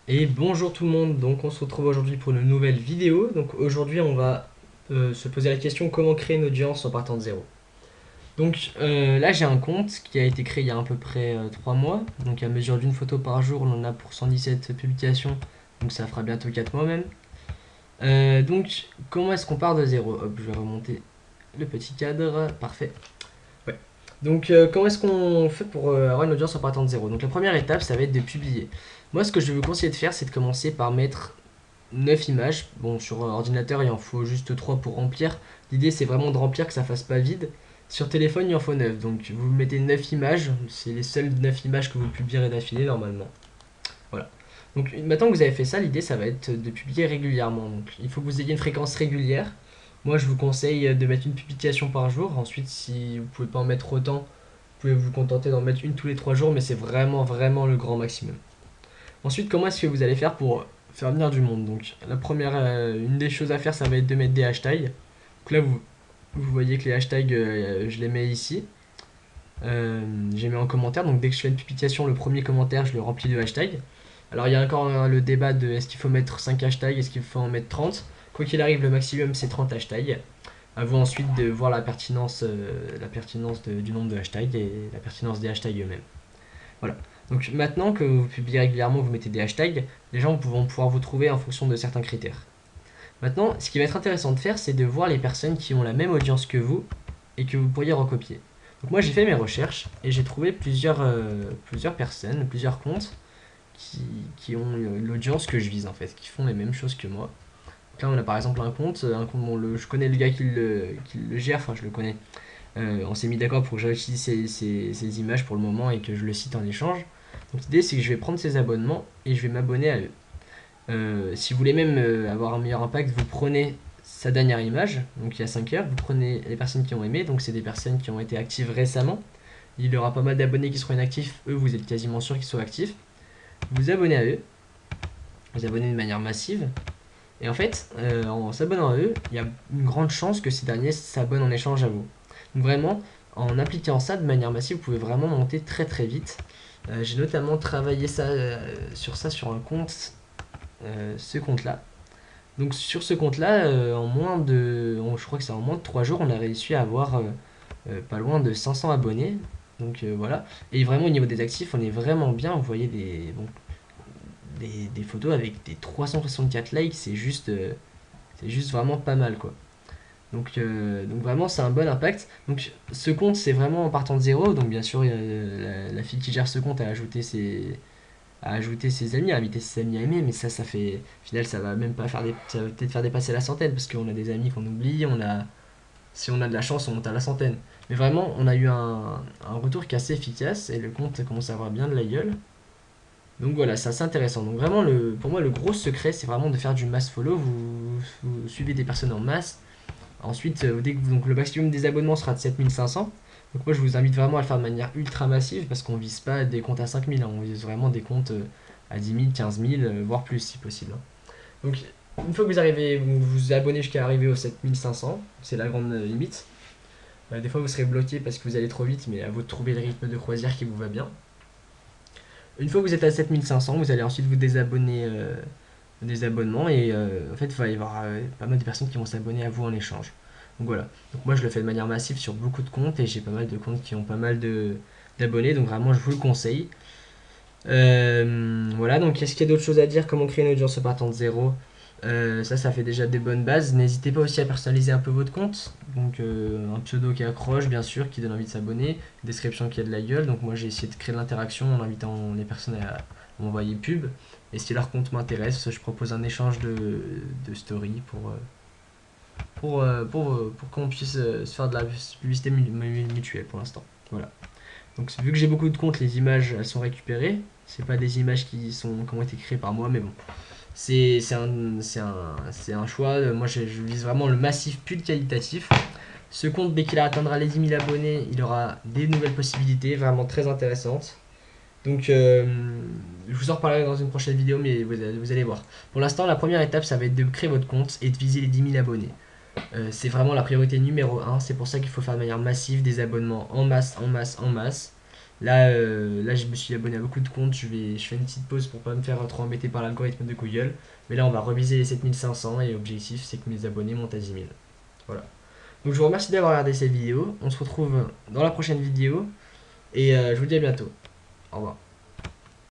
Et bonjour tout le monde, donc on se retrouve aujourd'hui pour une nouvelle vidéo. Donc aujourd'hui on va se poser la question comment créer une audience en partant de zéro. Donc là j'ai un compte qui a été créé il y a à peu près 3 mois. Donc à mesure d'une photo par jour on en a pour 117 publications. Donc ça fera bientôt 4 mois même. Donc comment est-ce qu'on part de zéro? Hop, je vais remonter le petit cadre, parfait. Ouais. Donc, comment est-ce qu'on fait pour avoir une audience en partant de zéro? Donc, la première étape, ça va être de publier. Moi, ce que je vais vous conseiller de faire, c'est de commencer par mettre 9 images. Bon, sur ordinateur, il en faut juste 3 pour remplir. L'idée, c'est vraiment de remplir, que ça fasse pas vide. Sur téléphone, il en faut 9. Donc, vous mettez 9 images. C'est les seules 9 images que vous publierez d'affilée, normalement. Voilà. Donc, maintenant que vous avez fait ça, l'idée, ça va être de publier régulièrement. Donc, il faut que vous ayez une fréquence régulière. Moi, je vous conseille de mettre une publication par jour. Ensuite, si vous pouvez pas en mettre autant, vous pouvez vous contenter d'en mettre une tous les 3 jours, mais c'est vraiment, vraiment le grand maximum. Ensuite, comment est-ce que vous allez faire pour faire venir du monde? Donc, la première, une des choses à faire, ça va être de mettre des hashtags. Donc là, vous voyez que les hashtags, je les mets ici. Je les mets en commentaire. Donc, dès que je fais une publication, le premier commentaire, je le remplis de hashtags. Alors, il y a encore le débat de est-ce qu'il faut mettre 5 hashtags, est-ce qu'il faut en mettre 30. Quoi qu'il arrive, le maximum, c'est 30 hashtags. À vous ensuite de voir la pertinence du nombre de hashtags et la pertinence des hashtags eux-mêmes. Voilà. Donc maintenant que vous publiez régulièrement, vous mettez des hashtags, les gens vont pouvoir vous trouver en fonction de certains critères. Maintenant, ce qui va être intéressant de faire, c'est de voir les personnes qui ont la même audience que vous et que vous pourriez recopier. Donc moi j'ai fait mes recherches et j'ai trouvé plusieurs personnes, plusieurs comptes qui, qui ont l'audience que je vise en fait, qui font les mêmes choses que moi. Donc là on a par exemple un compte bon, je connais le gars qui le gère, enfin je le connais. On s'est mis d'accord pour que j'utilise ces images pour le moment et que je le cite en échange. Donc l'idée c'est que je vais prendre ces abonnements et je vais m'abonner à eux. Si vous voulez même avoir un meilleur impact, vous prenez sa dernière image, donc il y a 5 heures, vous prenez les personnes qui ont aimé, donc c'est des personnes qui ont été actives récemment. Il y aura pas mal d'abonnés qui seront inactifs, eux vous êtes quasiment sûr qu'ils soient actifs. Vous vous abonnez à eux, vous abonnez de manière massive, et en fait, en s'abonnant à eux, il y a une grande chance que ces derniers s'abonnent en échange à vous. Donc vraiment, en appliquant ça de manière massive, vous pouvez vraiment monter très très vite. J'ai notamment travaillé sur ça sur un compte, ce compte-là. Donc sur ce compte-là, je crois que c'est en moins de 3 jours, on a réussi à avoir pas loin de 500 abonnés. Donc voilà. Et vraiment au niveau des actifs, on est vraiment bien. Vous voyez des photos avec des 364 likes, c'est juste vraiment pas mal quoi. Donc vraiment c'est un bon impact. Donc ce compte c'est vraiment en partant de zéro. Donc bien sûr la fille qui gère ce compte a ajouté ses amis, a invité ses amis à aimer, mais ça fait. Au final ça va même pas faire ça va peut-être faire dépasser la centaine parce qu'on a des amis qu'on oublie, si on a de la chance on monte à la centaine. Mais vraiment on a eu un retour qui est assez efficace et le compte commence à avoir bien de la gueule. Donc voilà, c'est assez intéressant. Donc vraiment, pour moi, le gros secret, c'est vraiment de faire du mass follow. Vous suivez des personnes en masse. Ensuite, donc le maximum des abonnements sera de 7500. Donc moi, je vous invite vraiment à le faire de manière ultra massive parce qu'on vise pas des comptes à 5000, hein. On vise vraiment des comptes à 10 000, 15 000, voire plus si possible, hein. Donc une fois que vous vous abonnez jusqu'à arriver aux 7500, c'est la grande limite. Des fois, vous serez bloqué parce que vous allez trop vite, mais à vous de trouver le rythme de croisière qui vous va bien. Une fois que vous êtes à 7500, vous allez ensuite vous désabonner des abonnements et en fait il va y avoir pas mal de personnes qui vont s'abonner à vous en échange. Donc voilà. Donc moi je le fais de manière massive sur beaucoup de comptes et j'ai pas mal de comptes qui ont pas mal d'abonnés, donc vraiment je vous le conseille. Voilà, donc est-ce qu'il y a d'autres choses à dire? Comment créer une audience en partant de zéro? Ça fait déjà des bonnes bases. N'hésitez pas aussi à personnaliser un peu votre compte. Donc un pseudo qui accroche, bien sûr, qui donne envie de s'abonner. Une description qui a de la gueule. Donc moi j'ai essayé de créer de l'interaction en invitant les personnes à m'envoyer pub. Et si leur compte m'intéresse, je propose un échange de story pour qu'on puisse se faire de la publicité mutuelle pour l'instant. Voilà. Donc vu que j'ai beaucoup de comptes, les images elles sont récupérées. C'est pas des images qui ont été créées par moi, mais bon. C'est un choix. Moi, je vise vraiment le massif plus qualitatif. Ce compte, dès qu'il atteindra les 10 000 abonnés, il aura des nouvelles possibilités vraiment très intéressantes. Donc, je vous en reparlerai dans une prochaine vidéo, mais vous allez voir. Pour l'instant, la première étape, ça va être de créer votre compte et de viser les 10 000 abonnés. C'est vraiment la priorité numéro un. C'est pour ça qu'il faut faire de manière massive des abonnements en masse, en masse, en masse. Là, je me suis abonné à beaucoup de comptes. Je fais une petite pause pour pas me faire trop embêter par l'algorithme de Google. Mais là, on va reviser les 7500 et l'objectif, c'est que mes abonnés montent à 10 000. Voilà. Donc, je vous remercie d'avoir regardé cette vidéo. On se retrouve dans la prochaine vidéo et je vous dis à bientôt. Au revoir.